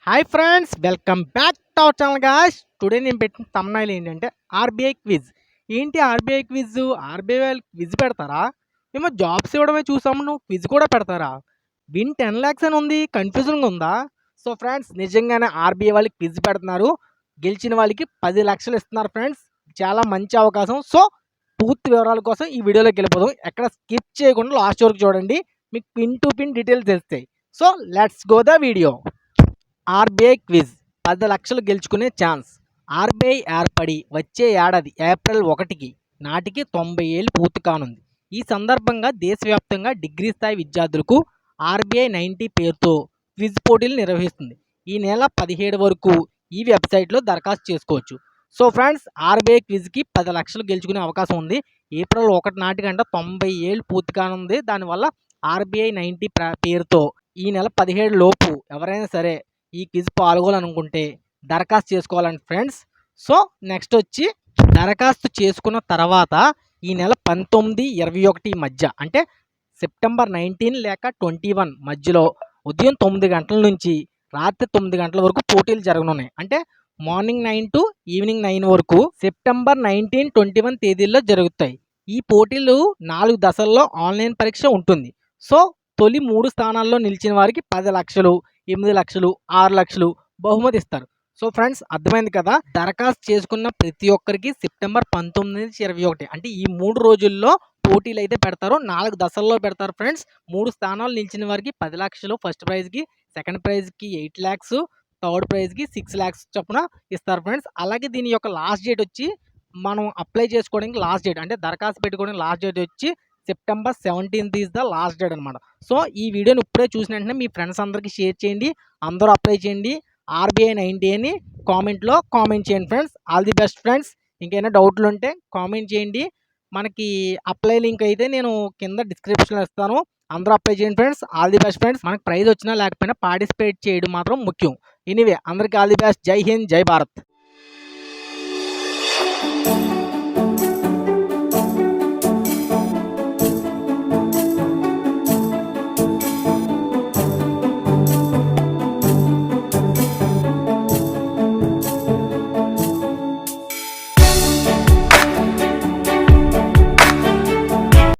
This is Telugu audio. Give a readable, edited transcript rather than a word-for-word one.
Hi friends, welcome back to our channel guys. Today నేను పెట్టిన thumbnail ఏంటంటే ఆర్బీఐ క్విజ్. ఏంటి ఆర్బీఐ క్విజ్? ఆర్బీఐ వాళ్ళు క్విజ్ పెడతారా? మేము జాబ్స్ ఇవ్వడమే చూసాము, నువ్వు క్విజ్ కూడా పెడతారా? విన్ 10 lakhs అని ఉంది, కన్ఫ్యూజన్గా ఉందా? సో ఫ్రెండ్స్, నిజంగానే ఆర్బీఐ వాళ్ళు క్విజ్ పెడుతున్నారు. గెలిచిన వాళ్ళకి 10 లక్షలు ఇస్తున్నారు ఫ్రెండ్స్. చాలా మంచి అవకాశం. సో పూర్తి వివరాల కోసం ఈ వీడియోలోకి వెళ్ళిపోదాం. ఎక్కడ స్కిప్ చేయకుండా లాస్ట్ వరకు చూడండి, మీకు పిన్ టు పిన్ డీటెయిల్స్ తెలుస్తాయి. So let's go the video. RBI quiz 10 లక్షలు గెలుచుకునే ఛాన్స్. ఆర్బీఐ ఏర్పడి వచ్చే ఏడాది ఏప్రిల్ 1 నాటికి 90 ఏళ్ళు పూర్తి కానుంది. ఈ సందర్భంగా దేశవ్యాప్తంగా డిగ్రీ స్థాయి విద్యార్థులకు ఆర్బీఐ 90 పేరుతో క్విజ్ పోటీలు నిర్వహిస్తుంది. ఈ నెల 17 వరకు ఈ వెబ్సైట్లో దరఖాస్తు చేసుకోవచ్చు. సో ఫ్రెండ్స్, ఆర్బీఐ క్విజ్కి 10 లక్షలు గెలుచుకునే అవకాశం ఉంది. ఏప్రిల్ 1 నాటికంట 90 ఏళ్ళు పూర్తి కానుంది. దానివల్ల ఆర్బీఐ 90 పేరుతో ఈ నెల 17 లోపు ఎవరైనా సరే ఈ క్విజ్ పాల్గొనాలనుకుంటే దరఖాస్తు చేసుకోవాలండి ఫ్రెండ్స్. సో నెక్స్ట్ వచ్చి దరఖాస్తు చేసుకున్న తర్వాత ఈ నెల 19, 21 మధ్య, అంటే సెప్టెంబర్ 19 లేక 21 మధ్యలో ఉదయం 9 గంటల నుంచి రాత్రి 9 గంటల వరకు పోటీలు జరగనున్నాయి. అంటే మార్నింగ్ 9 టు ఈవినింగ్ 9 వరకు సెప్టెంబర్ 19, 21 తేదీల్లో జరుగుతాయి. ఈ పోటీలు 4 దశల్లో ఆన్లైన్ పరీక్ష ఉంటుంది. సో తొలి 3 స్థానాల్లో నిలిచిన వారికి 10 లక్షలు, 8 లక్షలు, 6 లక్షలు బహుమతి ఇస్తారు. సో ఫ్రెండ్స్, అర్థమైంది కదా. దరఖాస్తు చేసుకున్న ప్రతి ఒక్కరికి సెప్టెంబర్ 19-21, అంటే ఈ 3 రోజుల్లో పోటీలు అయితే పెడతారు. 4 దశల్లో పెడతారు ఫ్రెండ్స్. 3 స్థానాలు నిలిచిన వారికి 10 లక్షలు ఫస్ట్ ప్రైజ్కి, సెకండ్ ప్రైజ్కి 8 lakhs, థర్డ్ ప్రైజ్కి 6 lakhs చొప్పున ఇస్తారు ఫ్రెండ్స్. అలాగే దీని యొక్క లాస్ట్ డేట్ వచ్చి, మనం అప్లై చేసుకోవడానికి లాస్ట్ డేట్, అంటే దరఖాస్తు పెట్టుకోవడానికి లాస్ట్ డేట్ వచ్చి September 17 is the last date అనమాట. సో ఈ వీడియోని ఇప్పుడే చూసిన వెంటనే మీ ఫ్రెండ్స్ అందరికీ షేర్ చేయండి, అందరూ అప్లై చేయండి. ఆర్బీఐ 90 అని కామెంట్లో కామెంట్ చేయండి friends. All the best friends. ఇంకైనా డౌట్లు ఉంటే కామెంట్ చేయండి. మనకి అప్లై లింక్ అయితే నేను కింద డిస్క్రిప్షన్లో ఇస్తాను. అందరూ అప్లై చేయండి friends. All the best friends. మనకు ప్రైజ్ వచ్చినా లేకపోయినా పార్టిసిపేట్ చేయడం మాత్రం ముఖ్యం. ఎనీవే, అందరికీ ఆల్ ది బెస్ట్. జై హింద్, జై భారత్.